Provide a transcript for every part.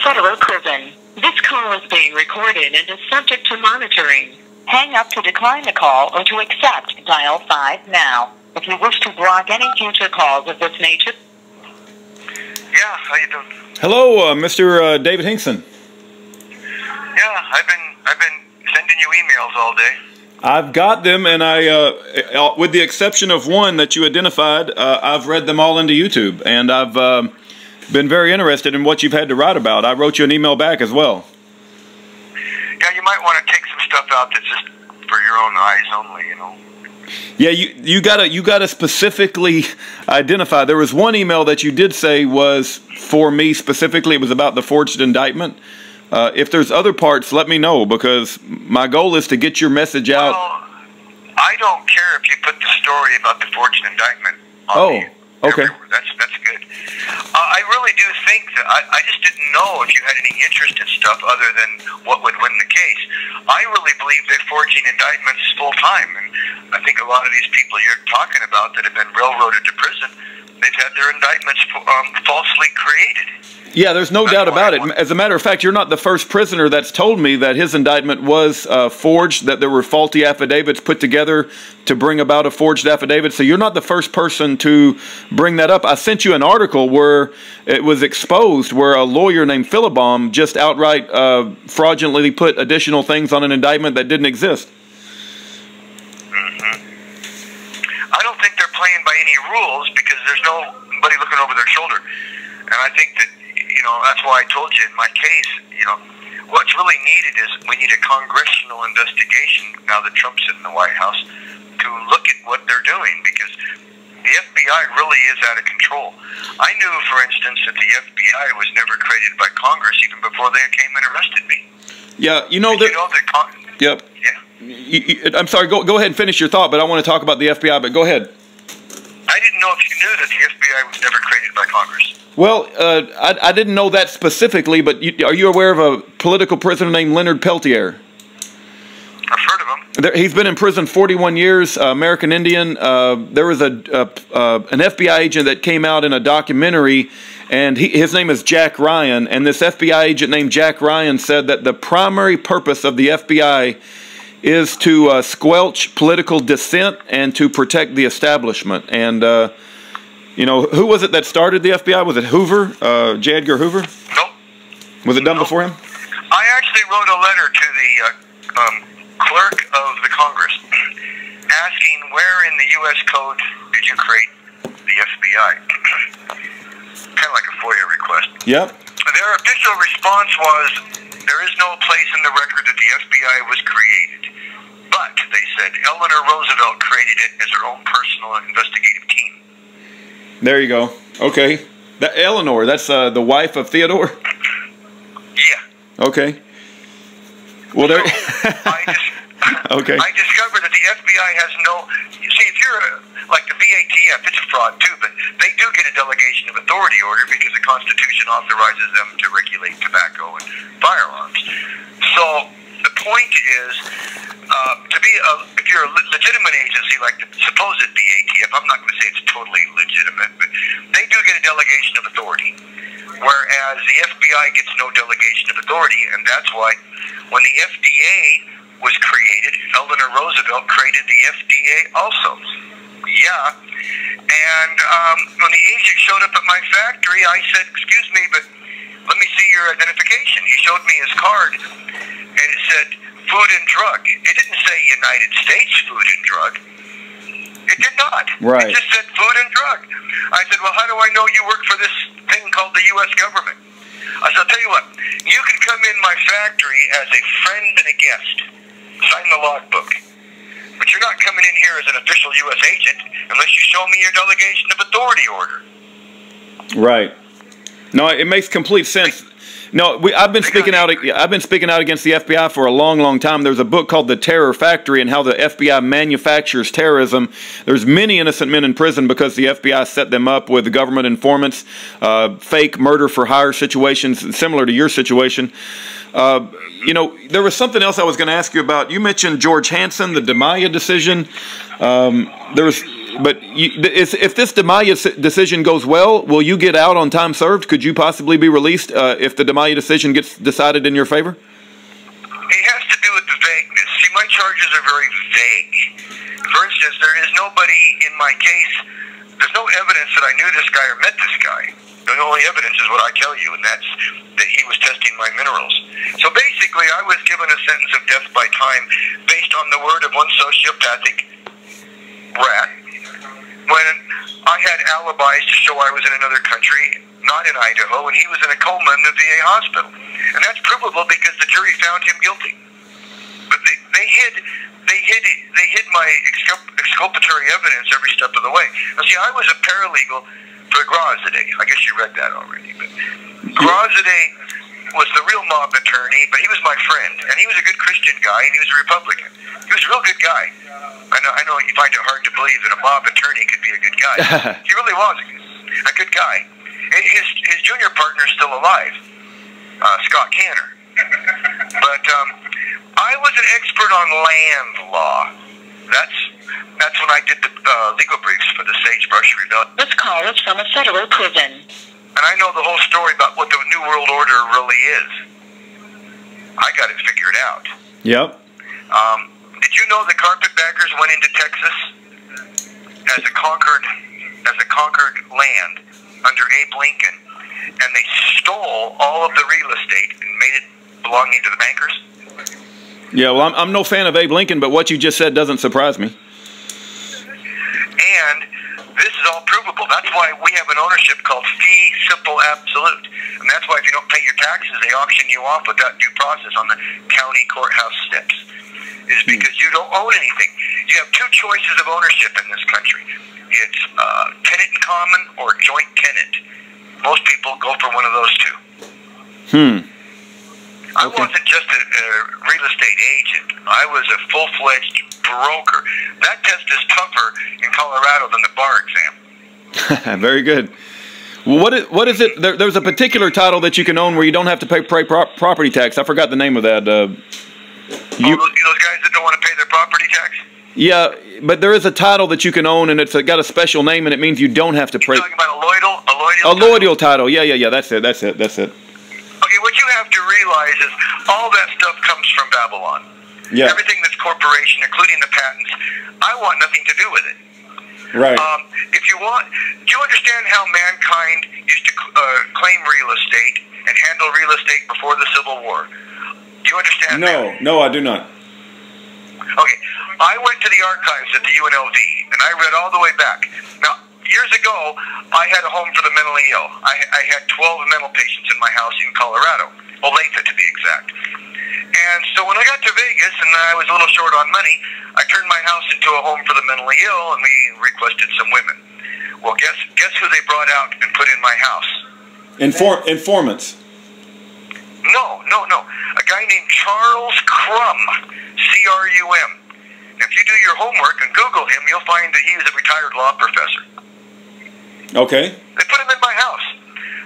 federal prison. This call is being recorded and is subject to monitoring. Hang up to decline the call or to accept. Dial 5 now. If you wish to block any future calls of this nature. Yeah, how you doing? Hello, Mr. David Hinkson. Yeah, I've been sending you emails all day. I've got them, and I, with the exception of one that you identified, I've read them all into YouTube, and I've been very interested in what you've had to write about. I wrote you an email back as well. Yeah, you might want to take some stuff out that's just for your own eyes only, you know. Yeah, you gotta specifically identify. There was one email that you did say was for me specifically. It was about the forged indictment. If there's other parts, let me know, because my goal is to get your message out. Well, I don't care if you put the story about the forged indictment on okay. That's good. I really do think that I just didn't know if you had any interest in stuff other than what would win the case. I really believe they're forging indictments full time, and I think a lot of these people you're talking about that have been railroaded to prison, they've had their indictments falsely created. Yeah, there's no doubt about it. As a matter of fact, you're not the first prisoner that's told me that his indictment was forged, that there were faulty affidavits put together to bring about a forged affidavit. So you're not the first person to bring that up. I sent you an article where it was exposed where a lawyer named Philibom just outright fraudulently put additional things on an indictment that didn't exist. I don't think they're playing by any rules because there's nobody looking over their shoulder. And I think that, you know, that's why I told you in my case, you know, what's really needed is we need a congressional investigation now that Trump's in the White House to look at what they're doing, because the FBI really is out of control. I knew, for instance, that the FBI was never created by Congress even before they came and arrested me. Yeah, you know that. Yep. Yeah. I'm sorry. Go ahead and finish your thought, but I want to talk about the FBI. But go ahead. I didn't know if you knew that the FBI was never created by Congress. Well, I didn't know that specifically, but are you aware of a political prisoner named Leonard Peltier? I've heard of him. He's been in prison 41 years, American Indian. There was an FBI agent that came out in a documentary, and his name is Jack Ryan, and this FBI agent named Jack Ryan said that the primary purpose of the FBI is to squelch political dissent and to protect the establishment. And, you know, who was it that started the FBI? Was it Hoover, J. Edgar Hoover? Nope. Was it done before him? I actually wrote a letter to the clerk of the Congress asking where in the U.S. Code did you create the FBI? Kind of like a FOIA request. Yep. Their official response was, there is no place in the record that the FBI was created. But, they said, Eleanor Roosevelt created it as her own personal investigative team. There you go. Okay. Eleanor, that's the wife of Theodore? Yeah. Okay. Well, there... Okay. I discovered that the FBI has no... You see, if you're like the VATF, it's a fraud too, but they do get a delegation of authority order because the Constitution authorizes them to regulate tobacco and firearms. So the point is, if you're a legitimate agency like the supposed VATF, I'm not going to say it's totally legitimate, but they do get a delegation of authority, whereas the FBI gets no delegation of authority, and that's why when the FDA was created, Eleanor Roosevelt created the FDA also. Yeah. And when the agent showed up at my factory, I said, excuse me, but let me see your identification. He showed me his card, and it said Food and Drug. It didn't say United States Food and Drug. It did not. Right. It just said Food and Drug. I said, well, how do I know you work for this thing called the U.S. government? I said, I'll tell you what, you can come in my factory as a friend and a guest. Sign the logbook. But you're not coming in here as an official U.S. agent unless you show me your delegation of authority order. Right. No, it makes complete sense. No, I've been speaking out against the FBI for a long, long time. There's a book called The Terror Factory and how the FBI manufactures terrorism. There's many innocent men in prison because the FBI set them up with government informants, fake murder-for-hire situations similar to your situation. You know, there was something else I was going to ask you about. You mentioned George Hinkson, the DiMaia decision. if this DiMaia decision goes well, will you get out on time served? Could you possibly be released if the DiMaia decision gets decided in your favor? It has to do with the vagueness. See, my charges are very vague. For instance, there is nobody in my case, there's no evidence that I knew this guy or met this guy. The only evidence is what I tell you, and that's that he was testing my minerals. So basically, I was given a sentence of death by time based on the word of one sociopathic rat, when I had alibis to show I was in another country, not in Idaho, and he was in a coma in the VA hospital. And that's provable because the jury found him guilty. But they hid my exculpatory evidence every step of the way. Now, see, I was a paralegal for Grozade. I guess you read that already. But Grozade was the real mob attorney, but he was my friend, and he was a good Christian guy, and he was a Republican. He was a real good guy. I know you find it hard to believe that a mob attorney could be a good guy. He really was a good guy. And his junior partner is still alive, Scott Canner. But I was an expert on land law. That's when I did the legal briefs for the Sagebrush Rebellion. This call is from a federal prison. And I know the whole story about what the New World Order really is. I got it figured out. Yep. Did you know the carpetbaggers went into Texas as a conquered land under Abe Lincoln, and they stole all of the real estate and made it belonging to the bankers? Yeah, well, I'm no fan of Abe Lincoln, but what you just said doesn't surprise me. And this is all provable. That's why we have an ownership called fee simple absolute. And that's why if you don't pay your taxes, they auction you off without due process on the county courthouse steps. Is because you don't own anything. You have two choices of ownership in this country. It's tenant in common or joint tenant. Most people go for one of those two. I wasn't just a real estate agent. I was a full-fledged broker. That test is tougher in Colorado than the bar exam. Very good. Well, what is it? There's a particular title that you can own where you don't have to pay property tax. I forgot the name of that. Those guys that don't want to pay their property tax? Yeah, but there is a title that you can own, and it's got a special name, and it means you don't have to pay. You're talking about a loyal A loyal title. Yeah. That's it. Okay, what you have to realize is all that stuff comes from Babylon. Yeah. Everything that's corporation, including the patents, I want nothing to do with it. Right. If you want, do you understand how mankind used to claim real estate and handle real estate before the Civil War? Do you understand that? No, I do not. Okay, I went to the archives at the UNLV, and I read all the way back. Now, years ago, I had a home for the mentally ill. I had 12 mental patients in my house in Colorado, Olathe to be exact. And so when I got to Vegas and I was a little short on money, I turned my house into a home for the mentally ill, and we requested some women. Well, guess who they brought out and put in my house? Informants. No. A guy named Charles Crum, C-R-U-M. If you do your homework and Google him, you'll find that he is a retired law professor. Okay. They put him in my house.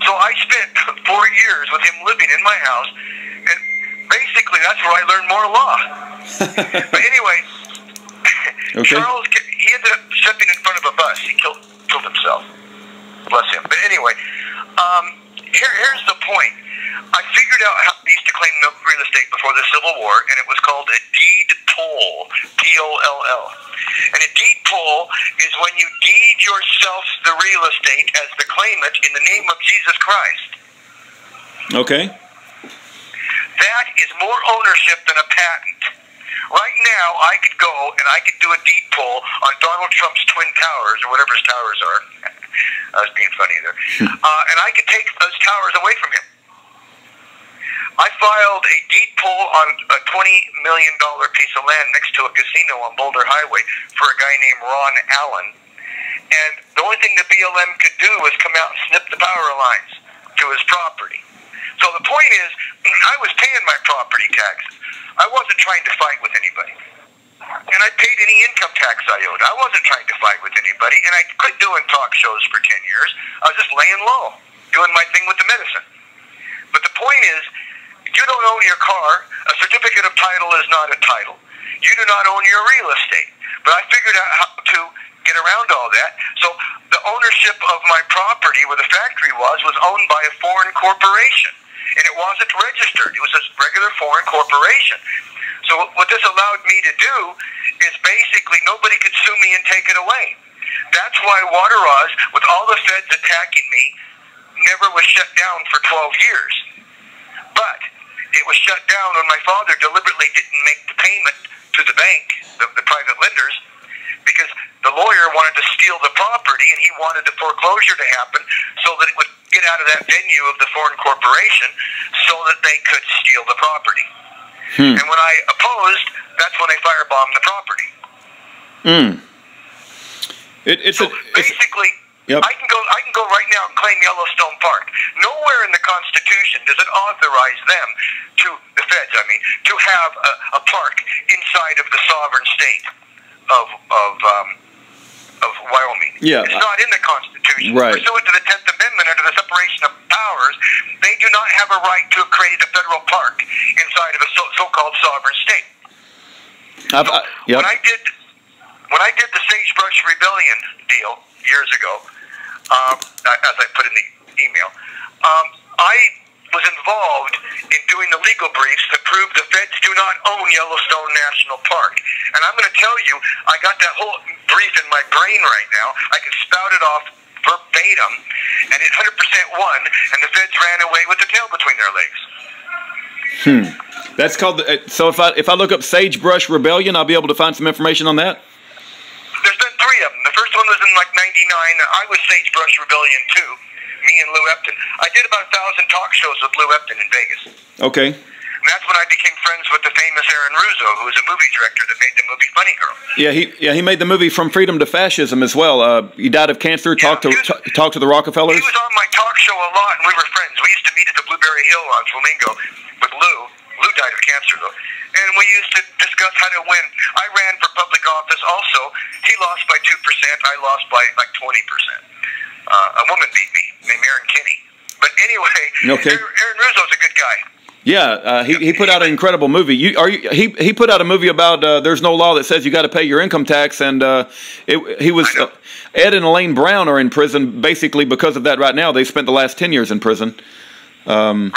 So I spent 4 years with him living in my house, and basically that's where I learned more law. But anyway, okay. Charles, he ended up stepping in front of a bus. He killed himself. Bless him. But anyway, here's the point. I figured out how they used to claim real estate before the Civil War, and it was called a deed poll, P-O-L-L. And a deed poll is when you deed yourself the real estate as the claimant in the name of Jesus Christ. Okay. That is more ownership than a patent. Right now, I could go and I could do a deed poll on Donald Trump's Twin Towers, or whatever his towers are. I was being funny there. And I could take those towers away from him. I filed a deed poll on a $20 million piece of land next to a casino on Boulder Highway for a guy named Ron Allen. And the only thing the BLM could do was come out and snip the power lines to his property. So the point is, I was paying my property taxes. I wasn't trying to fight with anybody. And I paid any income tax I owed. I wasn't trying to fight with anybody. And I quit doing talk shows for 10 years. I was just laying low, doing my thing with the medicine. But the point is, if you don't own your car, a certificate of title is not a title. You do not own your real estate. But I figured out how to get around all that. So the ownership of my property where the factory was owned by a foreign corporation. And it wasn't registered. It was a regular foreign corporation. So what this allowed me to do is basically nobody could sue me and take it away. That's why Waterous, with all the feds attacking me, never was shut down for 12 years. But it was shut down when my father deliberately didn't make the payment to the bank, the private lenders, because the lawyer wanted to steal the property and he wanted the foreclosure to happen so that it would get out of that venue of the foreign corporation so that they could steal the property. And when I opposed, that's when they firebombed the property. Basically, yep. I can go right now and claim Yellowstone Park. Nowhere in the Constitution does it authorize them the feds, to have a park inside of the sovereign state of Wyoming. Yeah. It's not in the Constitution. Right. Pursuant to the 10th Amendment under the separation of powers, they do not have a right to have created a federal park inside of a so-called sovereign state. Yep. When I did the Sagebrush Rebellion deal years ago, as I put in the email, I was involved in doing the legal briefs that proved the feds do not own Yellowstone National Park. And I'm going to tell you, I got that whole brief in my brain right now. I can spout it off verbatim, and it 100% won, and the feds ran away with the tail between their legs. That's called. So if I look up Sagebrush Rebellion, I'll be able to find some information on that. There's been 3 of them. The first one was in like '99. I was Sagebrush Rebellion too. Me and Lou Epton. I did about 1,000 talk shows with Lou Epton in Vegas. Okay. And that's when I became friends with the famous Aaron Russo, who was a movie director that made the movie Funny Girl. Yeah, he made the movie From Freedom to Fascism as well. He died of cancer. Talked to the Rockefellers. He was on my talk show a lot, and we were friends. We used to meet at the Blueberry Hill on Flamingo with Lou. Lou died of cancer though, and we used to discuss how to win. I ran for public office also. He lost by 2%. I lost by like 20%. A woman beat me named Erin Kinney. But anyway, okay. Aaron Russo's a good guy. Yeah, he put out an incredible movie. He put out a movie about there's no law that says you got to pay your income tax, and Ed and Elaine Brown are in prison basically because of that right now. They spent the last 10 years in prison. Right.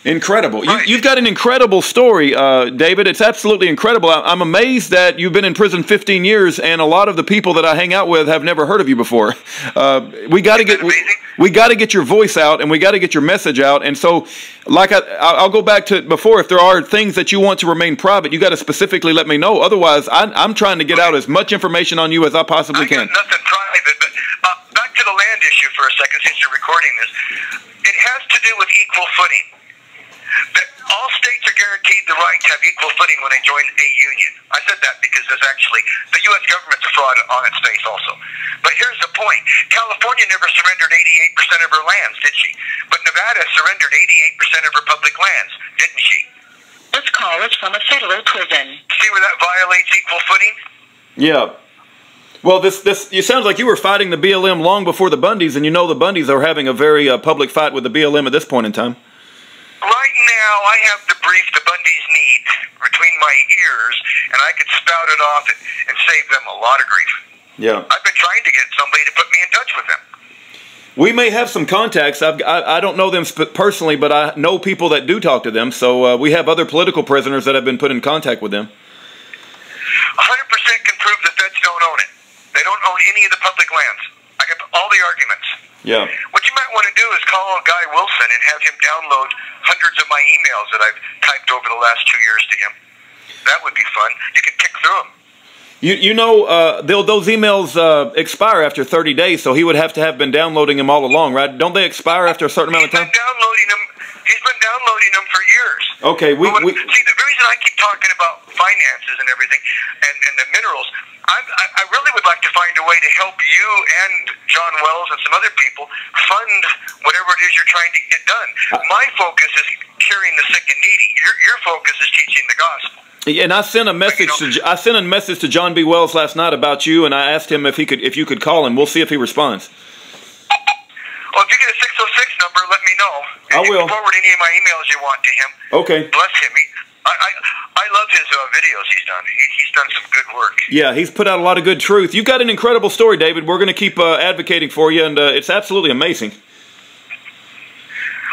Incredible. Right. You've got an incredible story, David. It's absolutely incredible. I'm amazed that you've been in prison 15 years, and a lot of the people that I hang out with have never heard of you before. We got to get your voice out, and we got to get your message out. And so, like I'll go back to before. If there are things that you want to remain private, you got to specifically let me know. Otherwise, I'm trying to get out as much information on you as I possibly can. I got nothing private, but back to the land issue for a second, since you're recording this. It has to do with equal footing. All states are guaranteed the right to have equal footing when they join a union. I said that because there's actually, the U.S. government's a fraud on its face also. But here's the point. California never surrendered 88% of her lands, did she? But Nevada surrendered 88% of her public lands, didn't she? This call is from a federal prison. See where that violates equal footing? Yeah. Well, it sounds like you were fighting the BLM long before the Bundys, and you know the Bundys are having a very public fight with the BLM at this point in time. Right now, I have the brief the Bundys need between my ears, and I could spout it off and save them a lot of grief. Yeah. I've been trying to get somebody to put me in touch with them. We may have some contacts. I don't know them personally, but I know people that do talk to them. So we have other political prisoners that have been put in contact with them. 100% can prove the feds don't own it. They don't own any of the public lands. I got all the arguments. Yeah. What you might want to do is call Guy Wilson and have him download hundreds of my emails that I've typed over the last 2 years to him. That would be fun. You could pick through them. You know, those emails expire after 30 days, so he would have to have been downloading them all along, right? Don't they expire after a certain amount of time? He's been downloading them for years. Okay. See, the reason I keep talking about finances and everything and the minerals, I really would like to find a way to help you and John Wells and some other people fund whatever it is you're trying to get done. My focus is curing the sick and needy. Your focus is teaching the gospel. And I sent a message to John B. Wells last night about you, and I asked him if you could call him. We'll see if he responds. Well, if you get a 606 number, let me know. I will. You can forward any of my emails you want to him. Okay. Bless him. I love his videos he's done. He's done some good work. Yeah, he's put out a lot of good truth. You've got an incredible story, David. We're going to keep advocating for you, and it's absolutely amazing.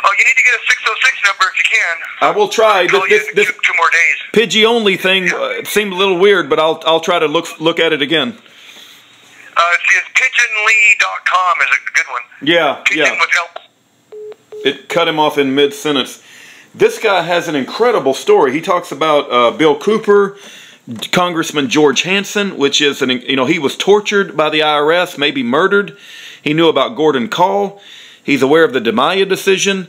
Oh, you need to get a 606 number if you can. I will try. This 2 more days. Pidgey only thing seemed a little weird, but I'll try to look at it again. It's pigeonlee.com is a good one. Yeah, Pigeon with help. It cut him off in mid-sentence. This guy has an incredible story. He talks about Bill Cooper, Congressman George Hinkson, which is, he was tortured by the IRS, maybe murdered. He knew about Gordon Call. He's aware of the DiMaia decision.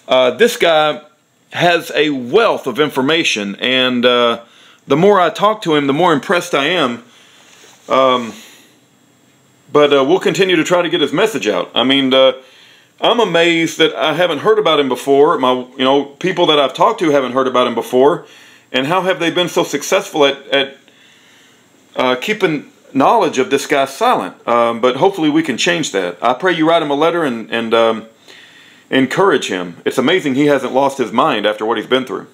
This guy has a wealth of information, and the more I talk to him, the more impressed I am. But we'll continue to try to get his message out. I mean, I'm amazed that I haven't heard about him before. People that I've talked to haven't heard about him before. And how have they been so successful at keeping knowledge of this guy silent? But hopefully we can change that. I pray you write him a letter and encourage him. It's amazing he hasn't lost his mind after what he's been through.